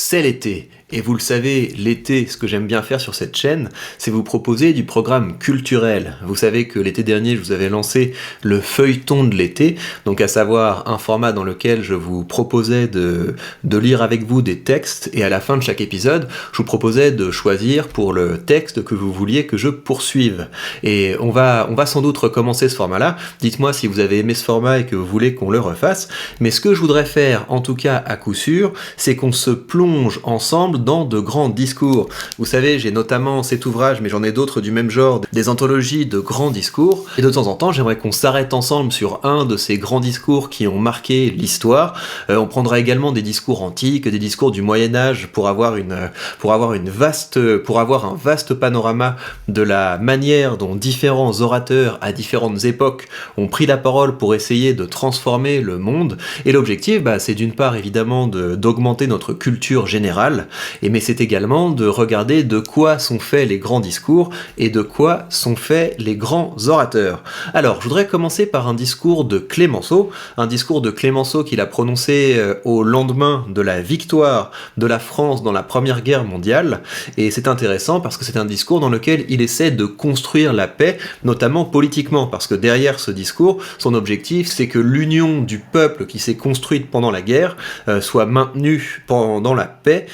C'est l'été. Et vous le savez, l'été, ce que j'aime bien faire sur cette chaîne, c'est vous proposer du programme culturel. Vous savez que l'été dernier, je vous avais lancé le feuilleton de l'été, donc à savoir un format dans lequel je vous proposais de lire avec vous des textes, et à la fin de chaque épisode, je vous proposais de choisir pour le texte que vous vouliez que je poursuive. Et on va sans doute recommencer ce format-là. Dites-moi si vous avez aimé ce format et que vous voulez qu'on le refasse. Mais ce que je voudrais faire, en tout cas à coup sûr, c'est qu'on se plonge ensemble dans de grands discours. Vous savez, j'ai notamment cet ouvrage, mais j'en ai d'autres du même genre, des anthologies de grands discours, et de temps en temps, j'aimerais qu'on s'arrête ensemble sur un de ces grands discours qui ont marqué l'histoire. On prendra également des discours antiques, des discours du Moyen-Âge, pour avoir un vaste panorama de la manière dont différents orateurs à différentes époques ont pris la parole pour essayer de transformer le monde. Et l'objectif, c'est d'une part évidemment d'augmenter notre culture générale, mais c'est également de regarder de quoi sont faits les grands discours et de quoi sont faits les grands orateurs. Alors, je voudrais commencer par un discours de Clémenceau qu'il a prononcé au lendemain de la victoire de la France dans la Première Guerre mondiale, et c'est intéressant parce que c'est un discours dans lequel il essaie de construire la paix, notamment politiquement, parce que derrière ce discours, son objectif, c'est que l'union du peuple qui s'est construite pendant la guerre soit maintenue pendant la paix.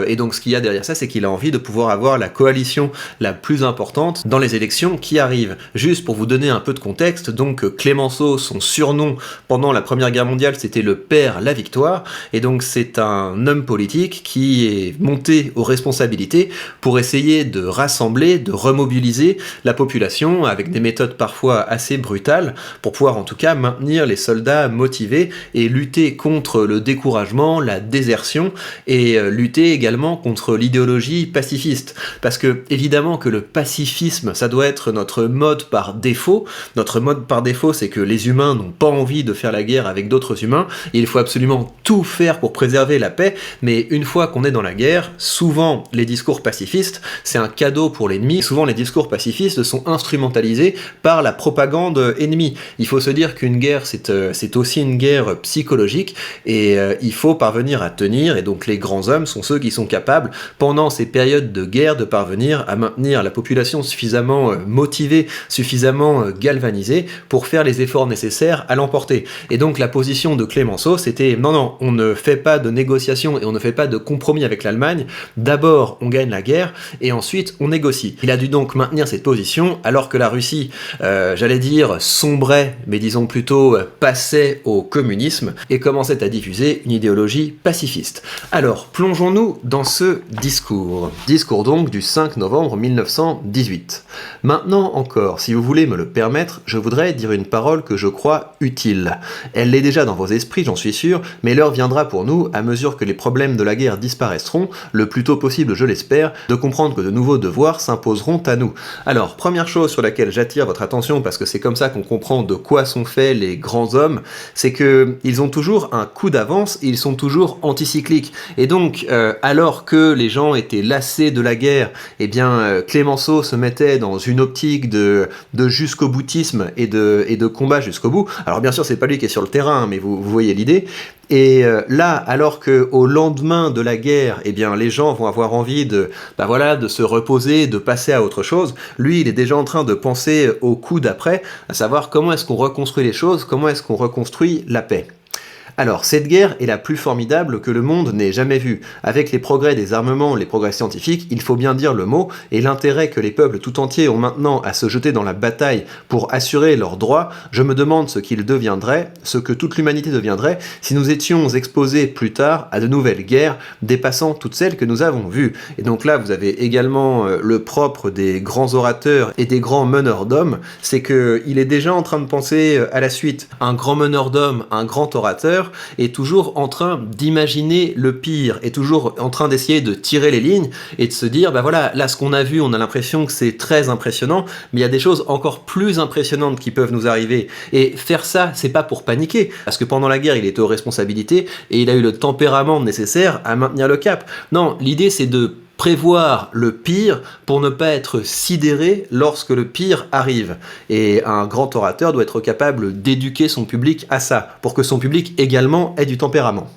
Et donc ce qu'il y a derrière ça, c'est qu'il a envie de pouvoir avoir la coalition la plus importante dans les élections qui arrivent. Juste pour vous donner un peu de contexte, donc Clémenceau, son surnom pendant la Première Guerre mondiale, c'était le père la victoire, et donc c'est un homme politique qui est monté aux responsabilités pour essayer de rassembler, de remobiliser la population avec des méthodes parfois assez brutales, pour pouvoir en tout cas maintenir les soldats motivés et lutter contre le découragement, la désertion, et lutter également contre l'idéologie pacifiste. Parce que, évidemment que le pacifisme, ça doit être notre mode par défaut. Notre mode par défaut, c'est que les humains n'ont pas envie de faire la guerre avec d'autres humains. Il faut absolument tout faire pour préserver la paix, mais une fois qu'on est dans la guerre, souvent les discours pacifistes, c'est un cadeau pour l'ennemi. Souvent les discours pacifistes sont instrumentalisés par la propagande ennemie. Il faut se dire qu'une guerre, c'est aussi une guerre psychologique, et il faut parvenir à tenir, et donc les grands hommes sont ceux qui sont capables, pendant ces périodes de guerre, de parvenir à maintenir la population suffisamment motivée, suffisamment galvanisée pour faire les efforts nécessaires à l'emporter. Et donc la position de Clémenceau, c'était non, on ne fait pas de négociation et on ne fait pas de compromis avec l'Allemagne, d'abord on gagne la guerre et ensuite on négocie. Il a dû donc maintenir cette position alors que la Russie, sombrait, mais disons plutôt passait au communisme et commençait à diffuser une idéologie pacifiste. Alors, plongeons-nous dans ce discours donc du 5 novembre 1918. Maintenant encore, si vous voulez me le permettre, je voudrais dire une parole que je crois utile. Elle l'est déjà dans vos esprits, j'en suis sûr, mais l'heure viendra pour nous, à mesure que les problèmes de la guerre disparaîtront, le plus tôt possible je l'espère, de comprendre que de nouveaux devoirs s'imposeront à nous. Alors, première chose sur laquelle j'attire votre attention, parce que c'est comme ça qu'on comprend de quoi sont faits les grands hommes, c'est qu'ils ont toujours un coup d'avance et ils sont toujours anticycliques. Et donc, alors que les gens étaient lassés de la guerre, Clémenceau se mettait dans une optique de jusqu'au boutisme et de combat jusqu'au bout. Alors bien sûr, c'est pas lui qui est sur le terrain, mais vous voyez l'idée. Et là, alors que au lendemain de la guerre, les gens vont avoir envie de se reposer, de passer à autre chose, lui, il est déjà en train de penser au coup d'après, à savoir comment est-ce qu'on reconstruit les choses, comment est-ce qu'on reconstruit la paix. Alors, cette guerre est la plus formidable que le monde n'ait jamais vue. Avec les progrès des armements, les progrès scientifiques, il faut bien dire le mot, et l'intérêt que les peuples tout entiers ont maintenant à se jeter dans la bataille pour assurer leurs droits, je me demande ce qu'il deviendrait, ce que toute l'humanité deviendrait, si nous étions exposés plus tard à de nouvelles guerres dépassant toutes celles que nous avons vues. Et donc là, vous avez également le propre des grands orateurs et des grands meneurs d'hommes, c'est qu'il est déjà en train de penser à la suite. Un grand meneur d'hommes, un grand orateur, est toujours en train d'imaginer le pire, est toujours en train d'essayer de tirer les lignes et de se dire, là ce qu'on a vu, on a l'impression que c'est très impressionnant, mais il y a des choses encore plus impressionnantes qui peuvent nous arriver. Et faire ça, c'est pas pour paniquer, parce que pendant la guerre, il était aux responsabilités et il a eu le tempérament nécessaire à maintenir le cap. Non, l'idée c'est de prévoir le pire pour ne pas être sidéré lorsque le pire arrive. Et un grand orateur doit être capable d'éduquer son public à ça, pour que son public également ait du tempérament.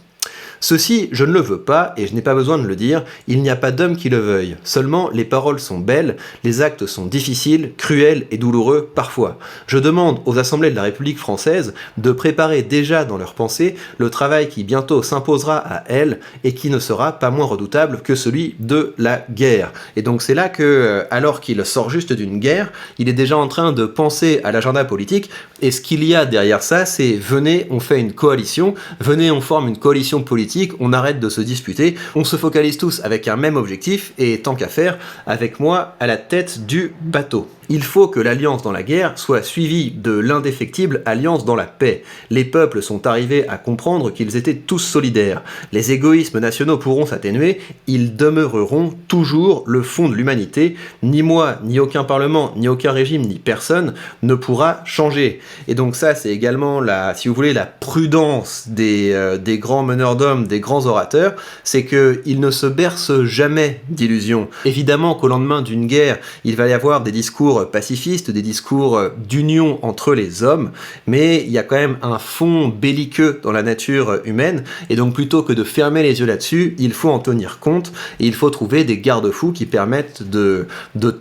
Ceci, je ne le veux pas, et je n'ai pas besoin de le dire, il n'y a pas d'homme qui le veuille. Seulement, les paroles sont belles, les actes sont difficiles, cruels et douloureux parfois. Je demande aux assemblées de la République française de préparer déjà dans leur pensée le travail qui bientôt s'imposera à elles et qui ne sera pas moins redoutable que celui de la guerre. Et donc c'est là que, alors qu'il sort juste d'une guerre, il est déjà en train de penser à l'agenda politique, et ce qu'il y a derrière ça, c'est venez, on fait une coalition, venez, on forme une coalition politique, on arrête de se disputer, on se focalise tous avec un même objectif, et tant qu'à faire, avec moi à la tête du bateau. Il faut que l'alliance dans la guerre soit suivie de l'indéfectible alliance dans la paix. Les peuples sont arrivés à comprendre qu'ils étaient tous solidaires. Les égoïsmes nationaux pourront s'atténuer, ils demeureront toujours le fond de l'humanité. Ni moi, ni aucun parlement, ni aucun régime, ni personne ne pourra changer. Et donc ça, c'est également si vous voulez, la prudence des grands meneurs d'hommes, des grands orateurs, c'est qu'ils ne se bercent jamais d'illusions. Évidemment qu'au lendemain d'une guerre, il va y avoir des discours pacifistes, des discours d'union entre les hommes, mais il y a quand même un fond belliqueux dans la nature humaine, et donc plutôt que de fermer les yeux là-dessus, il faut en tenir compte, et il faut trouver des garde-fous qui permettent de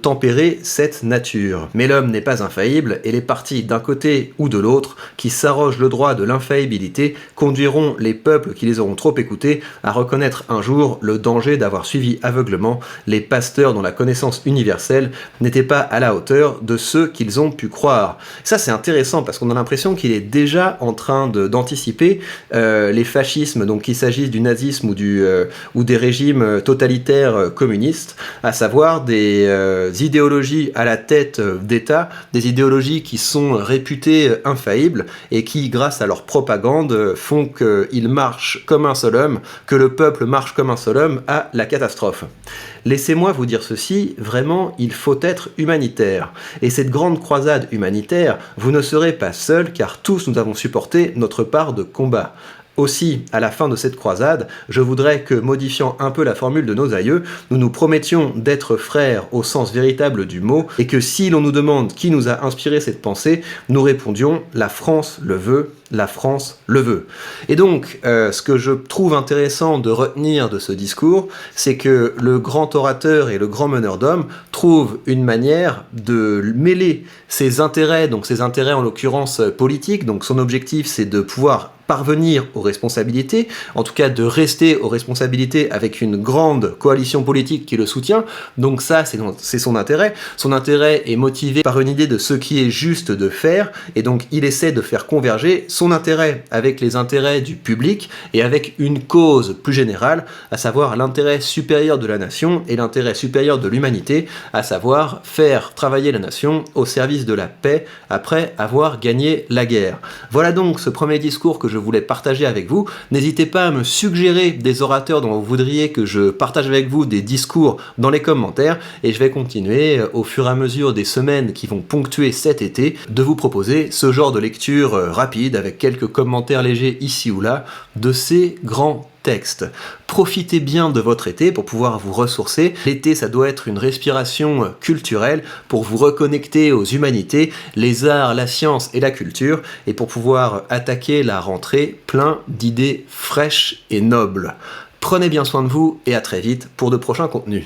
tempérer cette nature. Mais l'homme n'est pas infaillible, et les partis d'un côté ou de l'autre, qui s'arrogent le droit de l'infaillibilité, conduiront les peuples qui les auront trop écoutés à reconnaître un jour le danger d'avoir suivi aveuglement les pasteurs dont la connaissance universelle n'était pas à la hauteur de ceux qu'ils ont pu croire. Ça c'est intéressant parce qu'on a l'impression qu'il est déjà en train d'anticiper les fascismes, donc qu'il s'agisse du nazisme ou des régimes totalitaires communistes, à savoir des idéologies à la tête d'État, des idéologies qui sont réputées infaillibles et qui, grâce à leur propagande, font qu'ils marchent comme un seul homme, que le peuple marche comme un seul homme à la catastrophe. Laissez-moi vous dire ceci, vraiment, il faut être humanitaire. Et cette grande croisade humanitaire, vous ne serez pas seul, car tous nous avons supporté notre part de combat. Aussi, à la fin de cette croisade, je voudrais que, modifiant un peu la formule de nos aïeux, nous nous promettions d'être frères au sens véritable du mot, et que si l'on nous demande qui nous a inspiré cette pensée, nous répondions « La France le veut ». La France le veut. Et donc, ce que je trouve intéressant de retenir de ce discours, c'est que le grand orateur et le grand meneur d'hommes trouvent une manière de mêler ses intérêts, donc ses intérêts en l'occurrence politiques, donc son objectif c'est de pouvoir parvenir aux responsabilités, en tout cas de rester aux responsabilités avec une grande coalition politique qui le soutient, donc ça c'est son intérêt. Son intérêt est motivé par une idée de ce qui est juste de faire, et donc il essaie de faire converger son intérêt avec les intérêts du public et avec une cause plus générale, à savoir l'intérêt supérieur de la nation et l'intérêt supérieur de l'humanité, à savoir faire travailler la nation au service de la paix après avoir gagné la guerre. Voilà donc ce premier discours que je voulais partager avec vous. N'hésitez pas à me suggérer des orateurs dont vous voudriez que je partage avec vous des discours dans les commentaires, et je vais continuer au fur et à mesure des semaines qui vont ponctuer cet été de vous proposer ce genre de lecture rapide avec quelques commentaires légers ici ou là de ces grands textes. Profitez bien de votre été pour pouvoir vous ressourcer. L'été, ça doit être une respiration culturelle pour vous reconnecter aux humanités, les arts, la science et la culture, et pour pouvoir attaquer la rentrée plein d'idées fraîches et nobles. Prenez bien soin de vous et à très vite pour de prochains contenus.